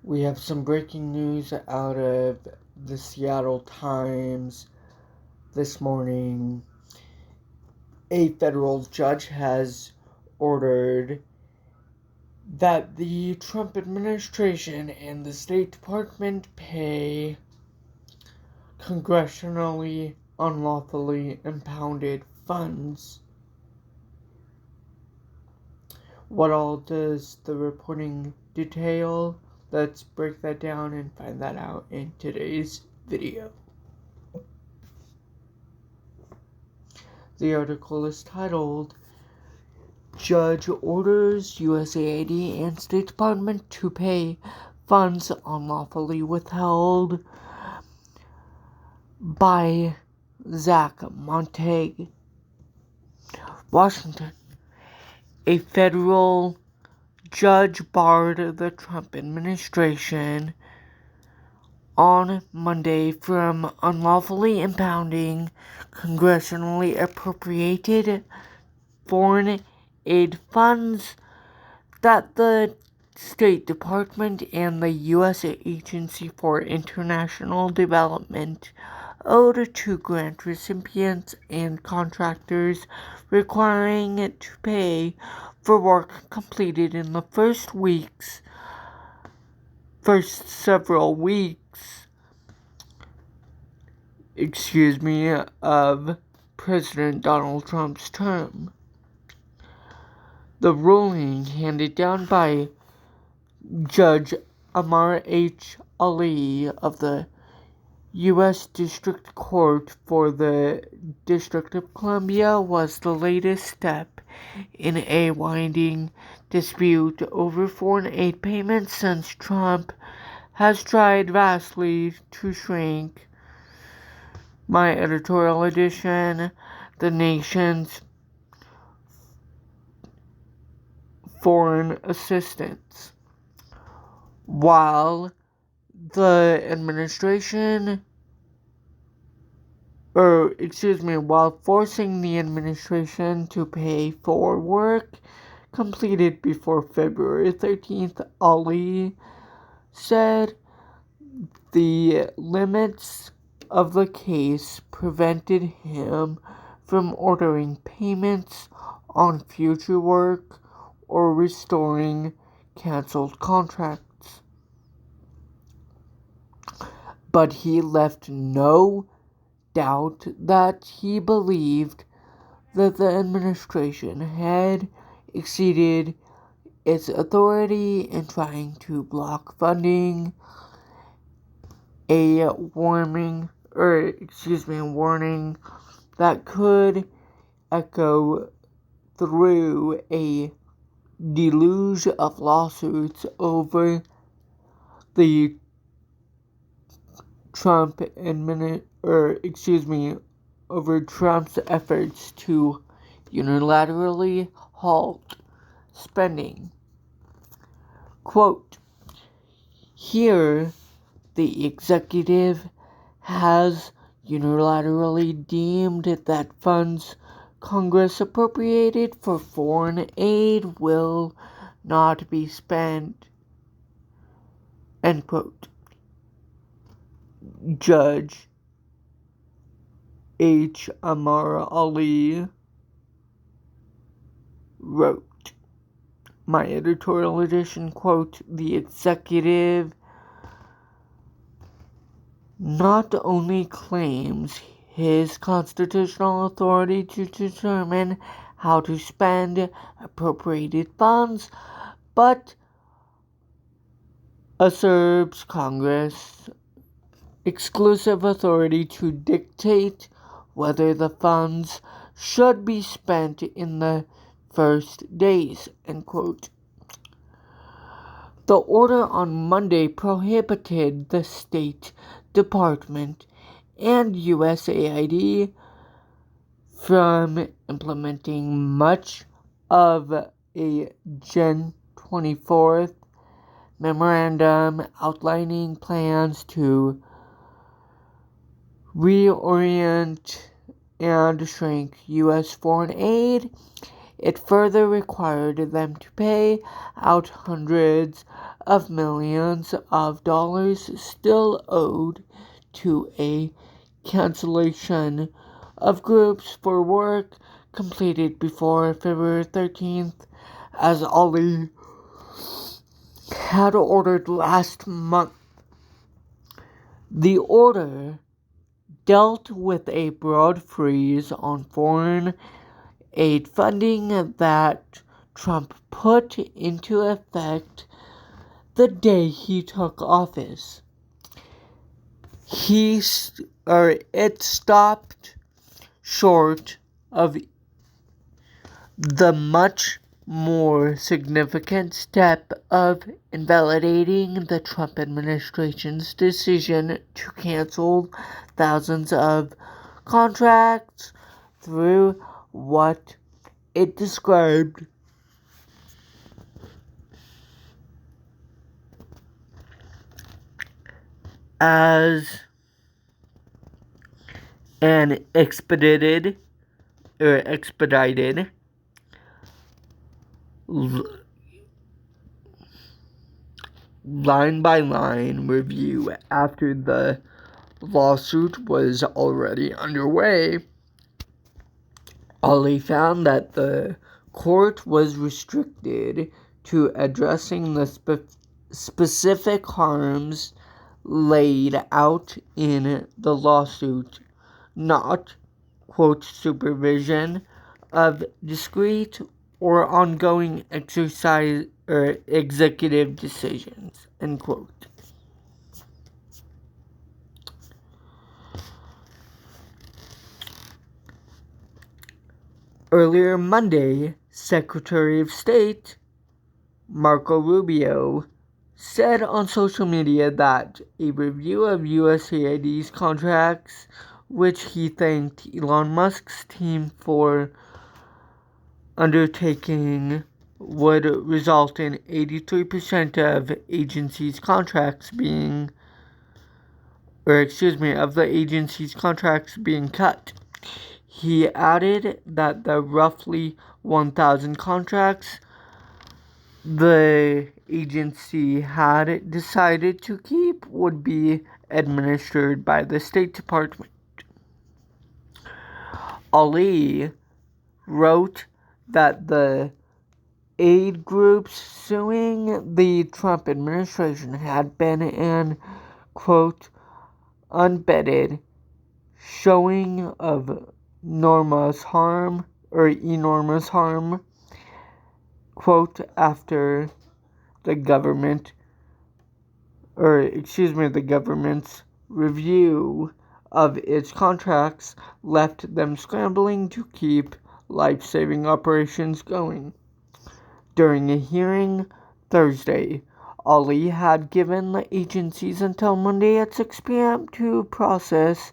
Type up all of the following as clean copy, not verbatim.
We have some breaking news out of the Seattle Times this morning. A federal judge has ordered that the Trump administration and the State Department pay congressionally unlawfully impounded funds. What all does the reporting detail? Let's break that down and find that out in today's video. The article is titled, Judge Orders USAID and State Department to Pay Funds Unlawfully Withheld, by Zach Montague, Washington. A federal judge barred the Trump administration on Monday from unlawfully impounding congressionally appropriated foreign aid funds that the State Department and the U.S. Agency for International Development owed to grant recipients and contractors, requiring it to pay for work completed in the first several weeks of President Donald Trump's term. The ruling, handed down by Judge Amir Ali of the U.S. District Court for the District of Columbia, was the latest step in a winding dispute over foreign aid payments since Trump has tried vastly to shrink, my editorial edition, the nation's foreign assistance, while forcing the administration to pay for work completed before February 13th, Ali said the limits of the case prevented him from ordering payments on future work or restoring canceled contracts. But he left no doubt that he believed that the administration had exceeded its authority in trying to block funding, a warning that could echo through a deluge of lawsuits over the over Trump's efforts to unilaterally halt spending. Quote, here, the executive has unilaterally deemed that funds Congress appropriated for foreign aid will not be spent. End quote. Judge Amir Ali wrote, my editorial edition, quote, the executive not only claims his constitutional authority to determine how to spend appropriated funds, but usurps Congress' exclusive authority to dictate whether the funds should be spent in the first days, end quote. The order on Monday prohibited the State Department and USAID from implementing much of a Jan 24th memorandum outlining plans to reorient and shrink U.S. foreign aid. It further required them to pay out hundreds of millions of dollars still owed to a cancellation of groups for work completed before February 13th, as Ali had ordered last month. The order dealt with a broad freeze on foreign aid funding that Trump put into effect the day he took office. It stopped short of the much more significant step of invalidating the Trump administration's decision to cancel thousands of contracts through what it described as an expedited line-by-line review after the lawsuit was already underway. Ali found that the court was restricted to addressing the specific harms laid out in the lawsuit, not, quote, supervision of discrete or ongoing exercise or executive decisions, end quote. Earlier Monday, Secretary of State Marco Rubio said on social media that a review of USAID's contracts, which he thanked Elon Musk's team for undertaking, would result in 83% of the agency's contracts being cut. He added that the roughly 1,000 contracts the agency had decided to keep would be administered by the State Department. Ali wrote that the aid groups suing the Trump administration had been an, quote, unvetted showing of enormous harm, quote, after the government's review of its contracts left them scrambling to keep life-saving operations going. During a hearing Thursday, Ali had given the agencies until Monday at 6 p.m. to process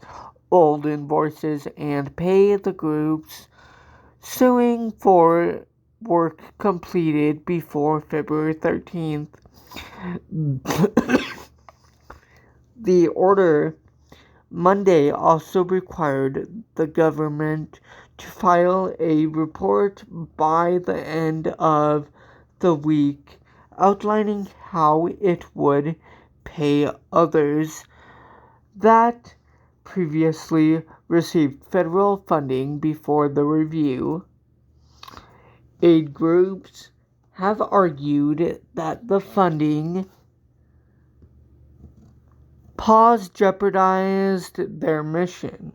old invoices and pay the groups suing for work completed before February 13th. The order Monday also required the government to file a report by the end of the week outlining how it would pay others that previously received federal funding before the review. Aid groups have argued that the funding pause jeopardized their mission,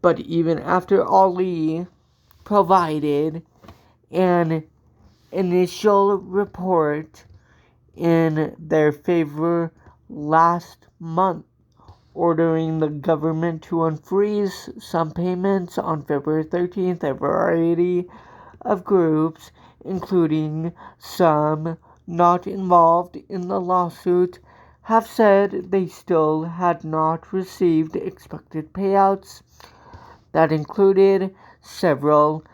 but even after Ali provided an initial report in their favor last month, ordering the government to unfreeze some payments on February 13th, a variety of groups, including some not involved in the lawsuit, have said they still had not received expected payouts. That included several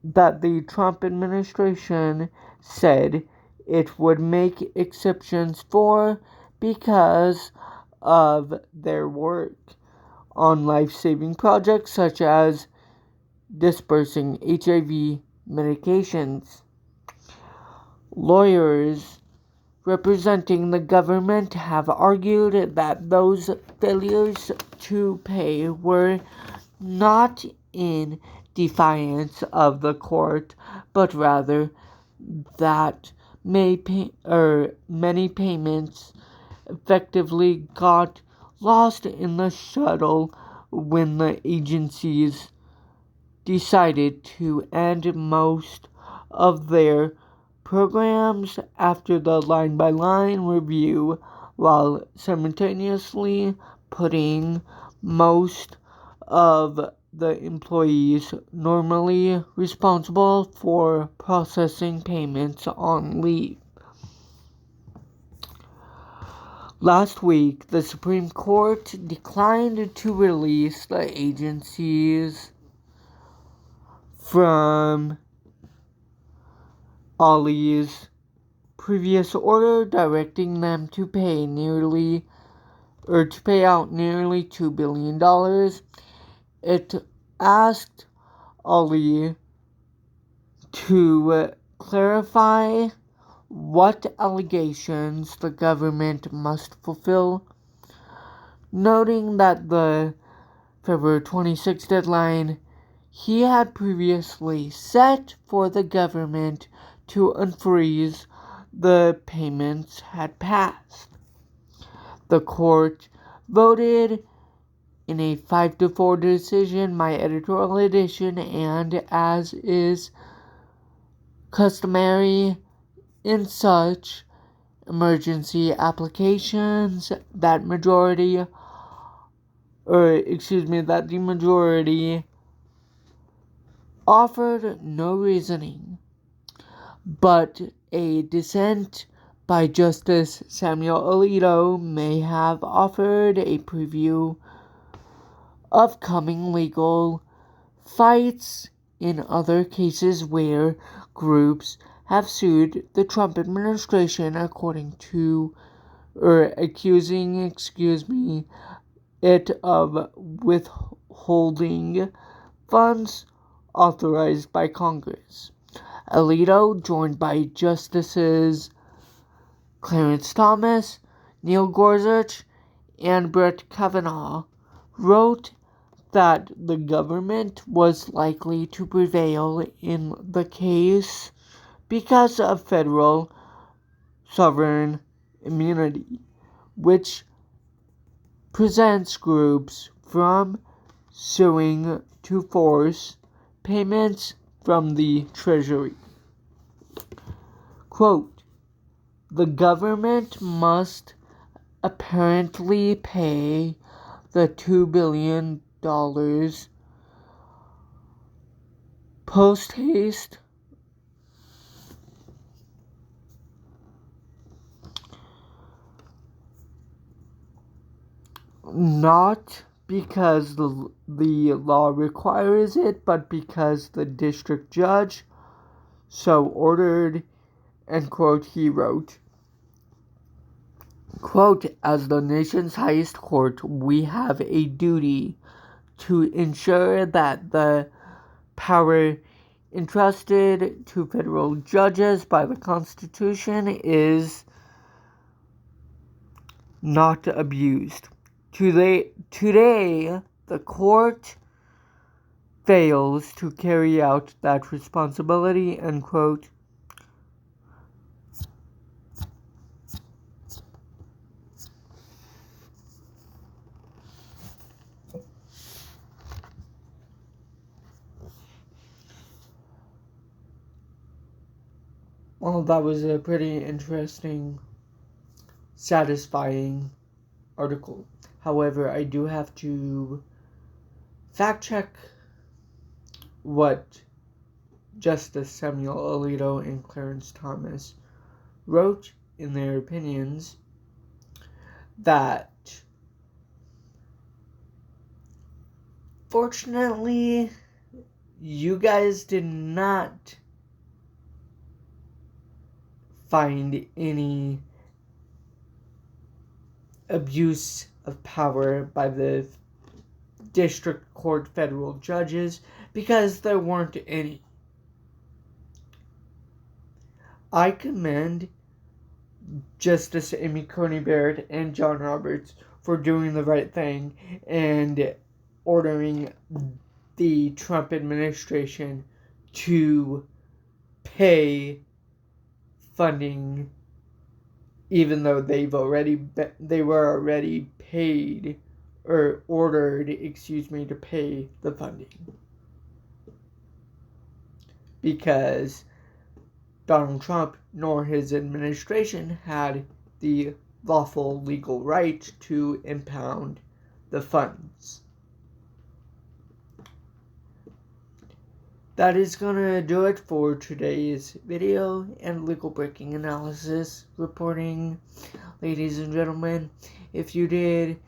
that the Trump administration said it would make exceptions for because of their work on life-saving projects such as dispersing HIV medications. Lawyers representing the government have argued that those failures to pay were not in defiance of the court, but rather that many payments effectively got lost in the shuttle when the agencies decided to end most of their programs after the line-by-line review, while simultaneously putting most of the employees normally responsible for processing payments on leave. Last week, the Supreme Court declined to release the agencies from Ali's previous order directing them to pay out nearly $2 billion. It asked Ali to clarify what allegations the government must fulfill, noting that the February 26 deadline he had previously set for the government to unfreeze the payments had passed. The court voted in a 5-4 decision, my editorial edition, and as is customary in such emergency applications, that the majority offered no reasoning, but a dissent by Justice Samuel Alito may have offered a preview of coming legal fights in other cases where groups have sued the Trump administration accusing it of withholding funds authorized by Congress. Alito, joined by Justices Clarence Thomas, Neil Gorsuch, and Brett Kavanaugh, wrote that the government was likely to prevail in the case because of federal sovereign immunity, which prevents groups from suing to force payments from the Treasury. Quote, the government must apparently pay the $2 billion post-haste not because the law requires it, but because the district judge so ordered, end quote, he wrote. Quote, as the nation's highest court, we have a duty to ensure that the power entrusted to federal judges by the Constitution is not abused. Today, the court fails to carry out that responsibility, end quote. Well, that was a pretty interesting, satisfying article. However, I do have to fact check what Justice Samuel Alito and Clarence Thomas wrote in their opinions, that fortunately you guys did not find any abuse of power by the district court federal judges, because there weren't any. I commend Justice Amy Coney Barrett and John Roberts for doing the right thing and ordering the Trump administration to pay funding, even though they were already paid or ordered, to pay the funding, because Donald Trump nor his administration had the lawful legal right to impound the funds. That is gonna do it for today's video and legal breaking analysis reporting. Ladies and gentlemen, if you did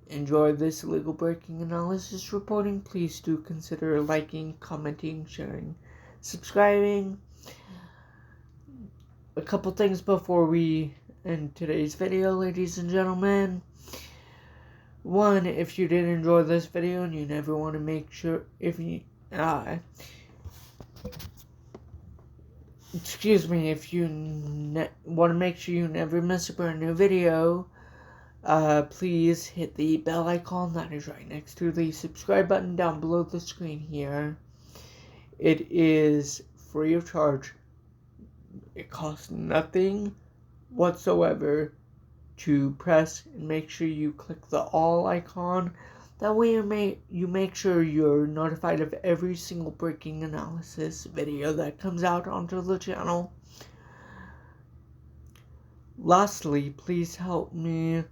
enjoy this legal breaking analysis reporting, please do consider liking, commenting, sharing, subscribing. A couple things before we end today's video, ladies and gentlemen. One, if you did enjoy this video and you never want to make sure, if you want to make sure you never miss a brand new video, please hit the bell icon that is right next to the subscribe button down below the screen here. It is free of charge. It costs nothing whatsoever to press, and make sure you click the all icon. That way you make sure you're notified of every single breaking analysis video that comes out onto the channel. Lastly, please help me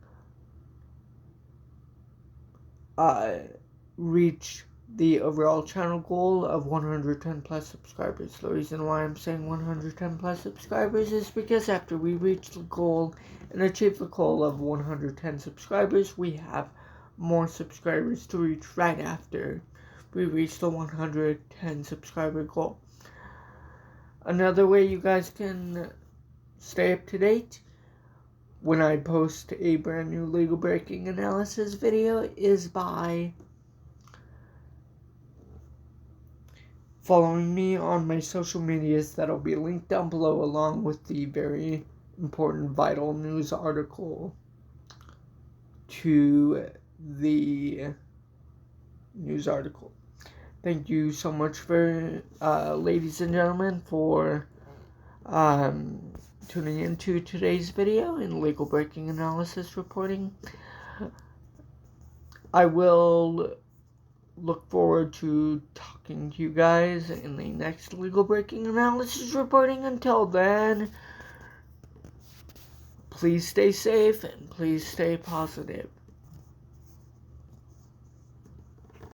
reach the overall channel goal of 110 plus subscribers. The reason why I'm saying 110 plus subscribers is because after we reach the goal and achieve the goal of 110 subscribers, we have more subscribers to reach right after we reach the 110 subscriber goal. Another way you guys can stay up to date when I post a brand new legal breaking analysis video is by following me on my social medias that'll be linked down below, along with the very important vital news article to the news article. Thank you so much for ladies and gentlemen for tuning into today's video in legal breaking analysis reporting. I will look forward to talking to you guys in the next legal breaking analysis reporting. Until then, please stay safe and please stay positive.